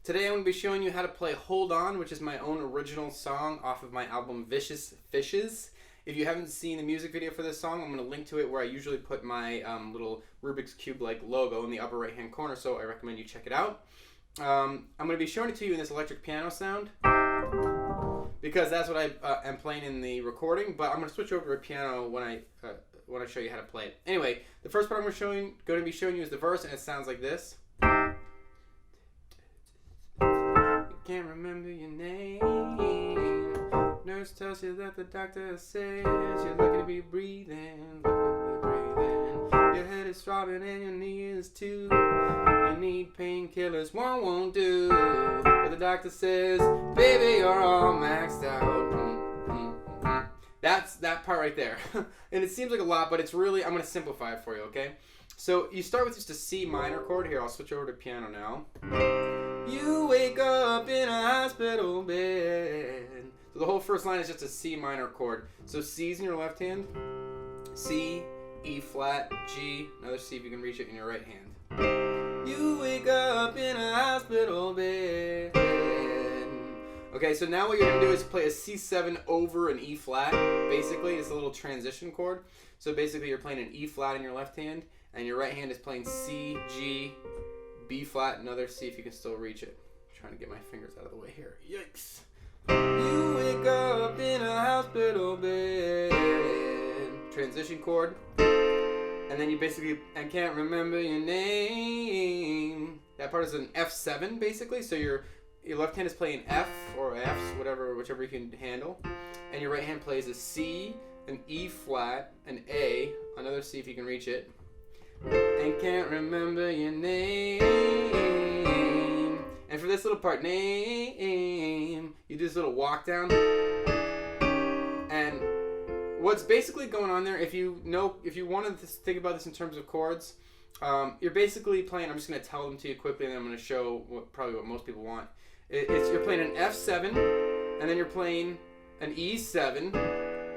Today I'm going to be showing you how to play Hold On, which is my own original song off of my album Vicious Fishes. If you haven't seen the music video for this song, I'm going to link to it where I usually put my little Rubik's Cube-like logo in the upper right-hand corner, so I recommend you check it out. I'm going to be showing it to you in this electric piano sound because that's what I am playing in the recording, but I'm going to switch over to piano when I show you how to play it. Anyway, the first part I'm going to be showing you is the verse, and it sounds like this. Can't remember your name. Nurse tells you that the doctor says you're lucky to be breathing. Your head is throbbing and your knees too. You need painkillers, one won't do. But the doctor says, baby, you're all maxed out. That's that part right there. And it seems like a lot, but it's really, I'm going to simplify it for you, okay? So you start with just a C minor chord. Here, I'll switch over to piano now. You wake up in a hospital bed. So the whole first line is just a C minor chord. So C's in your left hand, C, E flat, G. Another C if you can reach it in your right hand. You wake up in a hospital bed. Okay, so now what you're going to do is play a C7 over an E flat. Basically, it's a little transition chord. So basically you're playing an E flat in your left hand, and your right hand is playing C, G, B flat, another C if you can still reach it. I'm trying to get my fingers out of the way here. Yikes. You wake up in a hospital bed. Transition chord. And then you basically, I can't remember your name. That part is an F7 basically. So your left hand is playing F or Fs, whichever you can handle. And your right hand plays a C, an E flat, an A, another C if you can reach it. And can't remember your name. And for this little part, name, you do this little walk down. And what's basically going on there, if you wanted to think about this in terms of chords, you're basically playing, I'm just going to tell them to you quickly, and then I'm going to show probably what most people want. You're playing an F7, and then you're playing an E7,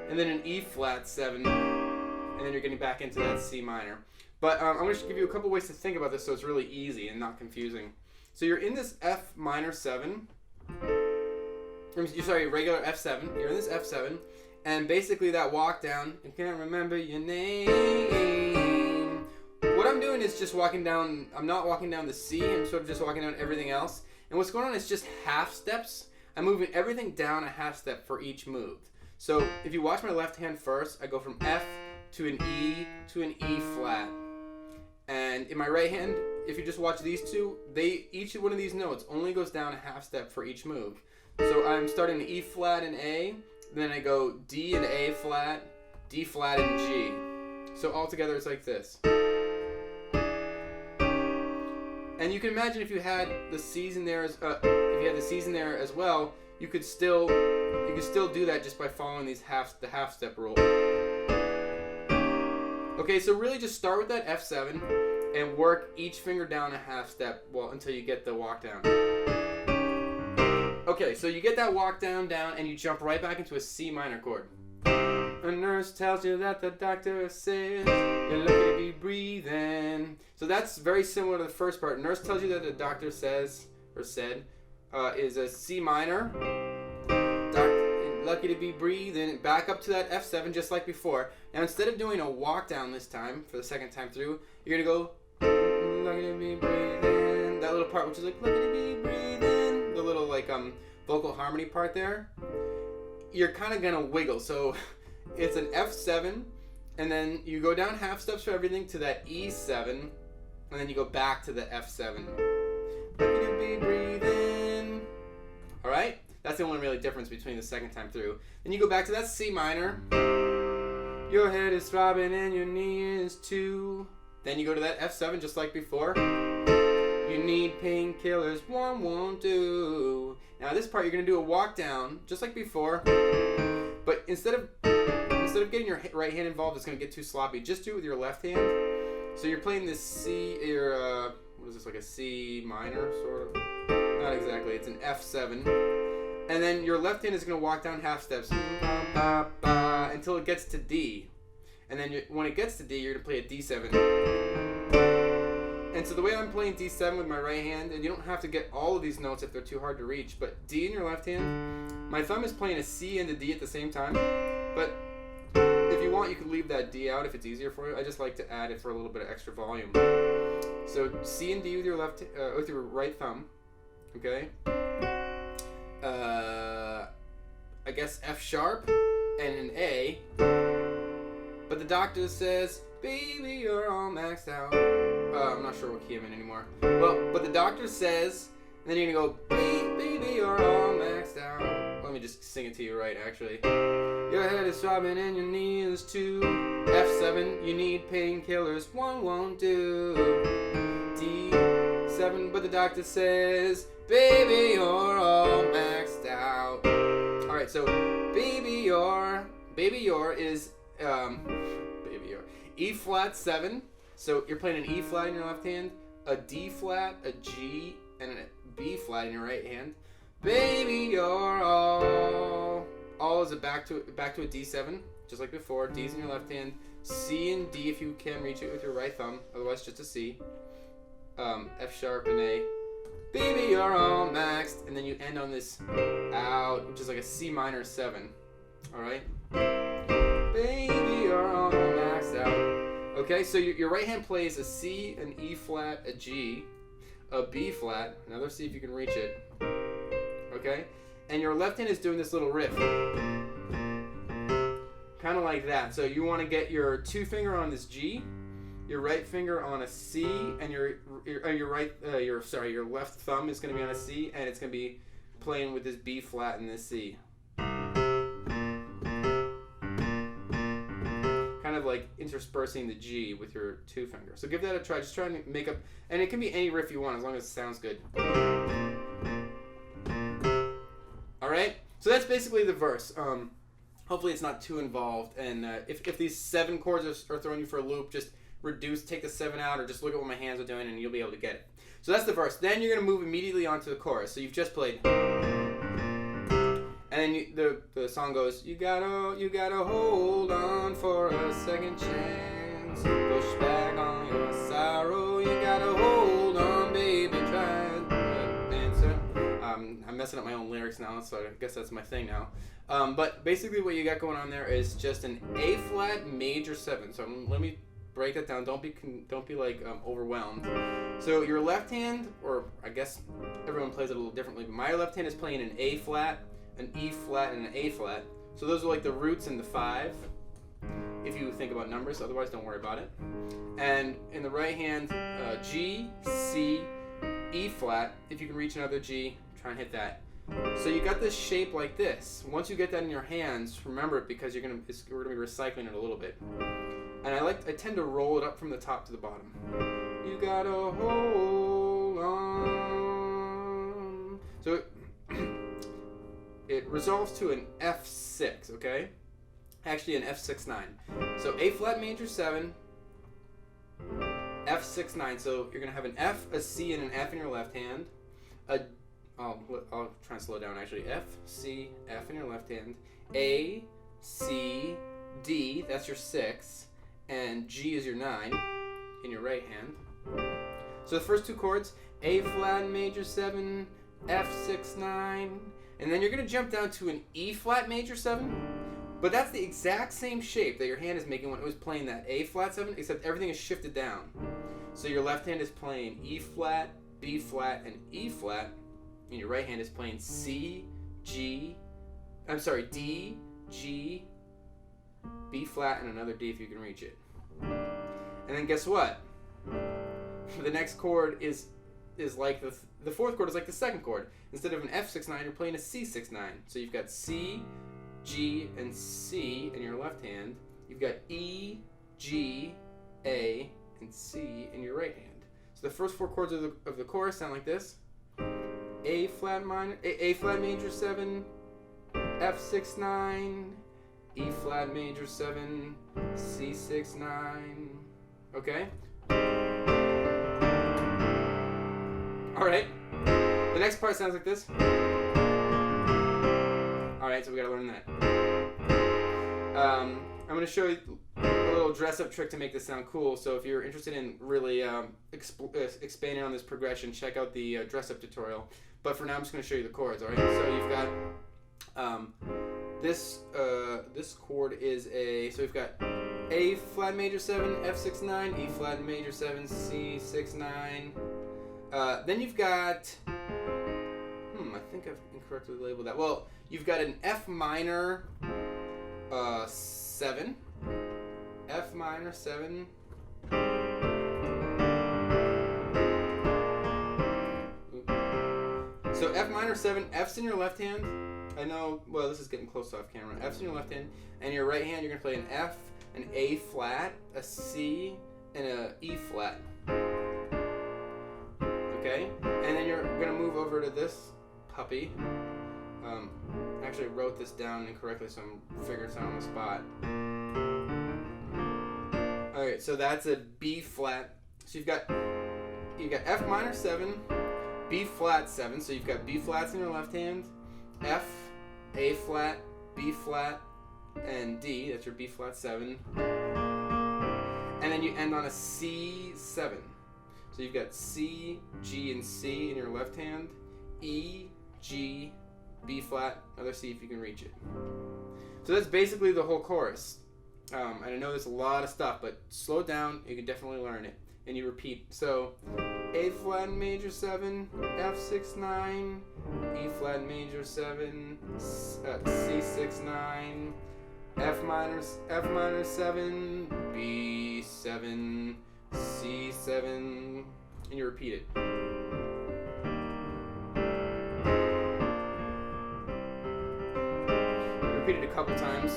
and then an E flat 7, and then you're getting back into that C minor. But I'm going to give you a couple ways to think about this so it's really easy and not confusing. So you're in this F minor 7. Regular F7. You're in this F7. And basically that walk down, I can't remember your name. What I'm doing is just walking down, I'm not walking down the C, I'm sort of just walking down everything else. And what's going on is just half steps. I'm moving everything down a half step for each move. So if you watch my left hand first, I go from F to an E to an E flat. And in my right hand, if you just watch these two, each one of these notes only goes down a half step for each move. So I'm starting E flat and A, then I go D and A flat, D flat and G. So all together it's like this. And you can imagine if you had the C's in there as well, you could still do that just by following the half step rule. Okay, so really just start with that F7 and work each finger down a half step until you get the walk down. Okay, so you get that walk down, and you jump right back into a C minor chord. A nurse tells you that the doctor says you're lucky to be breathing. So that's very similar to the first part. Nurse tells you that the doctor says, or said, is a C minor. Lucky to be breathing. Back up to that F7 just like before. Now instead of doing a walk down this time, for the second time through, you're going to go, lucky to be breathing. That little part which is like, lucky to be breathing. The little like vocal harmony part there. You're kind of going to wiggle. So it's an F7, and then you go down half steps for everything to that E7, and then you go back to the F7. Lucky to be breathing. Alright? That's the only really difference between the second time through. Then you go back to that C minor. Your head is throbbing and your knee is too. Then you go to that F7 just like before. You need painkillers, one won't do. Now this part you're going to do a walk down just like before. But instead of getting your right hand involved, it's going to get too sloppy. Just do it with your left hand. So you're playing this C, what is this, like a C minor sort of? Not exactly, it's an F7. And then your left hand is going to walk down half steps until it gets to D. And then when it gets to D, you're going to play a D7. And so the way I'm playing D7 with my right hand, and you don't have to get all of these notes if they're too hard to reach, but D in your left hand, my thumb is playing a C and a D at the same time. But if you want, you could leave that D out if it's easier for you. I just like to add it for a little bit of extra volume. So C and D with your with your right thumb, okay? I guess F sharp and an A. But the doctor says, baby, you're all maxed out. I'm not sure what key I'm in anymore. Well, but the doctor says, and then you're gonna go, baby, you're all maxed out. Let me just sing it to you right, actually. Your head is throbbing and your knee is too. F7, you need painkillers, one won't do. D7, but the doctor says, baby, you're all maxed out. Alright, so baby, you're is E flat 7. So you're playing an E flat in your left hand, a D flat, a G, and a B flat in your right hand. Baby, you're all is a back to a D7, just like before. D's in your left hand, C and D if you can reach it with your right thumb, otherwise just a C. F sharp and A. Baby, you're all maxed, and then you end on this out, which is like a C minor 7. All right. Baby, you're all maxed out. Okay, so your right hand plays a C, an E flat, a G, a B flat. Now let's see if you can reach it. Okay, and your left hand is doing this little riff, kind of like that. So you want to get your 2 finger on this G, your right finger on a C, and your left thumb is going to be on a C, and it's going to be playing with this B flat and this C. Kind of like interspersing the G with your 2 fingers. So give that a try. Just try to make up, and it can be any riff you want as long as it sounds good. All right. So that's basically the verse. Hopefully it's not too involved. And if these 7 chords are throwing you for a loop, just take the 7 out, or just look at what my hands are doing, and you'll be able to get it. So that's the verse. Then you're going to move immediately onto the chorus. So you've just played. And then the song goes, you gotta hold on for a second chance. Push back on your sorrow. You gotta hold on, baby. Try to answer. I'm messing up my own lyrics now, so I guess that's my thing now. But basically, what you got going on there is just an A flat major 7. So let me break that down. Don't be like overwhelmed. So your left hand, or I guess everyone plays it a little differently, but my left hand is playing an A flat, an E flat, and an A flat. So those are like the roots in the 5, if you think about numbers. Otherwise, don't worry about it. And in the right hand, G, C, E flat. If you can reach another G, try and hit that. So you got this shape like this. Once you get that in your hands, remember it, because we're gonna be recycling it a little bit. And I tend to roll it up from the top to the bottom. You gotta hold on. So it resolves to an F6, okay? Actually an F6-9. So A flat major 7, F6-9. So you're gonna have an F, a C, and an F in your left hand. I'll try and slow down actually. F, C, F in your left hand. A, C, D, that's your 6, and G is your 9 in your right hand. So the first 2 chords, A flat major 7, F6-9. And then you're going to jump down to an E flat major 7, but that's the exact same shape that your hand is making when it was playing that A flat 7, except everything is shifted down. So your left hand is playing E flat, B flat, and E flat, and your right hand is playing D, G, B flat, and another D if you can reach it. And then guess what? The next chord is like the 4th chord is like the 2nd chord. Instead of an F6-9, you're playing a C6-9. So you've got C, G, and C in your left hand. You've got E, G, A, and C in your right hand. So the first 4 chords of the chorus sound like this: A flat major 7, F6-9, E flat major 7, C6-9. Okay. All right. The next part sounds like this. All right, so we gotta learn that. I'm gonna show you a little little dress-up trick to make this sound cool. So if you're interested in really expanding on this progression, check out the dress-up tutorial. But for now, I'm just going to show you the chords. All right. So you've got this chord is a. So we've got A flat major 7, F6 9, E flat major 7, C 6 9. Then you've got. I think I've incorrectly labeled that. Well, you've got an F minor 7. F minor 7. So F minor 7, F's in your left hand. I know, well, this is getting close off camera. F's in your left hand, and your right hand, you're going to play an F, an A flat, a C, and a E flat. Okay? And then you're going to move over to this puppy. Actually, I wrote this down incorrectly, so I'm figuring this out on the spot. Alright, so that's a B flat. So you've got F minor 7, B flat 7, so you've got B flats in your left hand, F, A flat, B flat, and D, that's your B flat 7. And then you end on a C 7. So you've got C, G, and C in your left hand, E, G, B flat, another C if you can reach it. So that's basically the whole chorus. And I know there's a lot of stuff, but slow down, you can definitely learn it. And you repeat. So A flat major 7, F6 9, E flat major 7, C 6 9, F minor 7, B 7, C 7, and you repeat it. Repeat it a couple times.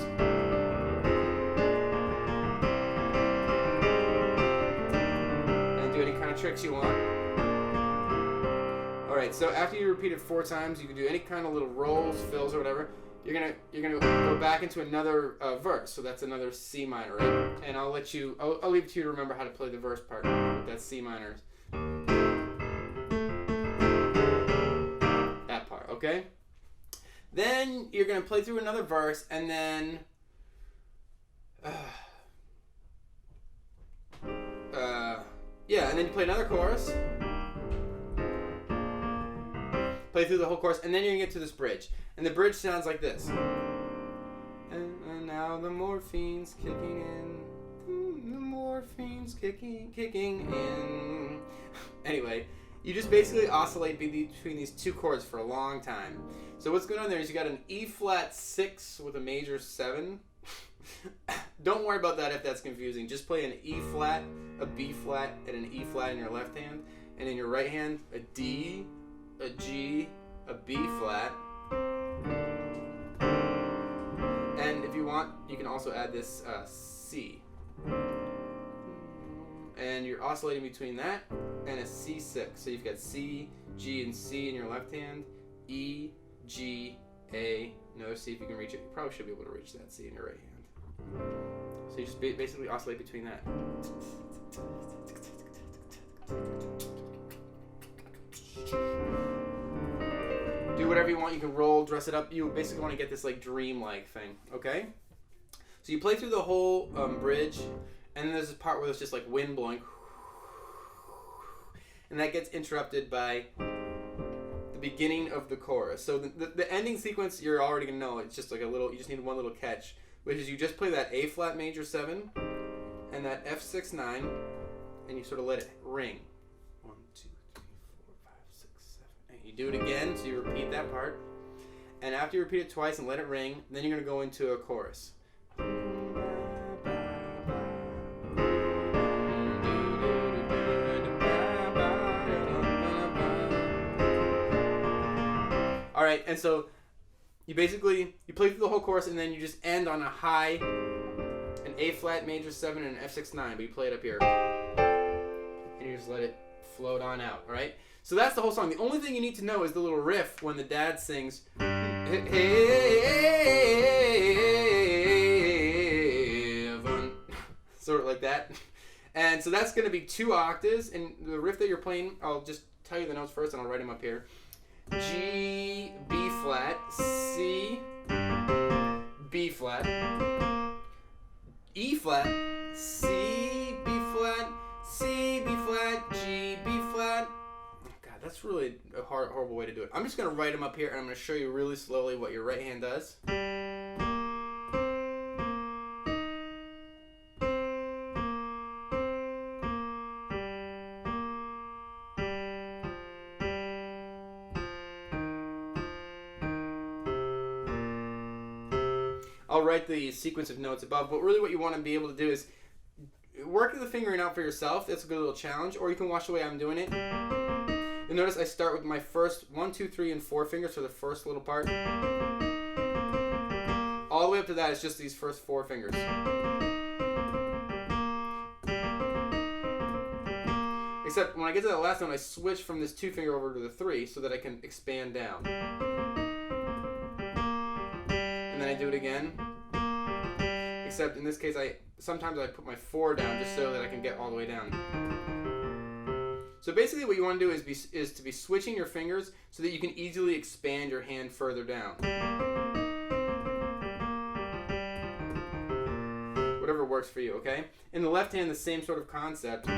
Tricks you want. Alright, so after you repeat it 4 times, you can do any kind of little rolls, fills, or whatever. You're gonna go back into another verse. So that's another C minor, right? And I'll leave it to you to remember how to play the verse part. That's C minor. That part, okay? Then you're gonna play through another verse, and then yeah, and then you play another chorus. Play through the whole chorus, and then you're gonna get to this bridge. And the bridge sounds like this. And now the morphine's kicking in. The morphine's kicking in. Anyway, you just basically oscillate between these two chords for a long time. So what's going on there is you got an E flat 6 with a major 7. Don't worry about that if that's confusing. Just play an E flat, a B flat, and an E flat in your left hand. And in your right hand, a D, a G, a B flat. And if you want, you can also add this C. And you're oscillating between that and a C6. So you've got C, G, and C in your left hand. E, G, A. Another C if you can reach it. You probably should be able to reach that C in your right hand. So you just basically oscillate between that. Do whatever you want. You can roll, dress it up. You basically want to get this like dream-like thing, okay? So you play through the whole bridge, and then there's this part where there's just like wind blowing, and that gets interrupted by the beginning of the chorus. So the ending sequence you're already gonna know. It's just like you just need one little catch, which is you just play that A flat major 7 and that F6 9, and you sort of let it ring. 1, 2, 3, 4, 5, 6, 7, 8. You do it again, so you repeat that part. And after you repeat it twice and let it ring, then you're going to go into a chorus. Alright, and so you play through the whole chorus, and then you just end on a high, an A flat major 7 and an F6 9, but you play it up here. And you just let it float on out, alright? So that's the whole song. The only thing you need to know is the little riff when the dad sings, heaven, sort of like that. And so that's going to be 2 octaves, and the riff that you're playing, I'll just tell you the notes first, and I'll write them up here. G, B flat, C, B flat, E flat, That's really a horrible way to do it. I'm just going to write them up here, and I'm going to show you really slowly what your right hand does. I'll write the sequence of notes above, but really what you want to be able to do is work the fingering out for yourself. That's a good little challenge, or you can watch the way I'm doing it. You'll notice I start with my first 1, 2, 3, and 4 fingers for the first little part. All the way up to that is just these first 4 fingers. Except when I get to that last note, I switch from this 2 finger over to the 3 so that I can expand down. And then I do it again. Except in this case, sometimes I put my 4 down just so that I can get all the way down. So basically what you want to do is to be switching your fingers so that you can easily expand your hand further down. Whatever works for you, okay? In the left hand, the same sort of concept. So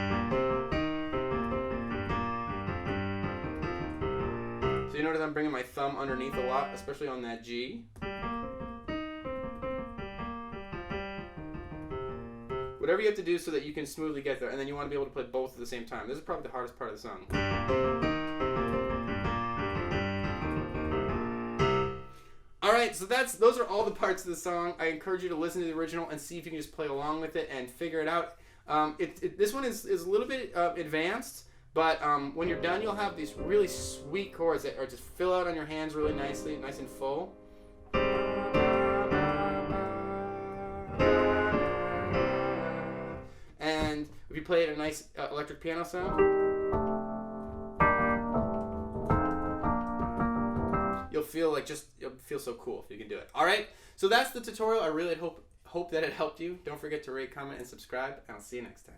you notice I'm bringing my thumb underneath a lot, especially on that G. Whatever you have to do so that you can smoothly get there, and then you want to be able to play both at the same time. This is probably the hardest part of the song. Alright, so those are all the parts of the song. I encourage you to listen to the original and see if you can just play along with it and figure it out. This one is a little bit advanced, but when you're done, you'll have these really sweet chords that are just fill out on your hands really nicely, nice and full. And if you play a nice electric piano sound, you'll feel so cool if you can do it. All right, so that's the tutorial. I really hope that it helped you. Don't forget to rate, comment, and subscribe, and I'll see you next time.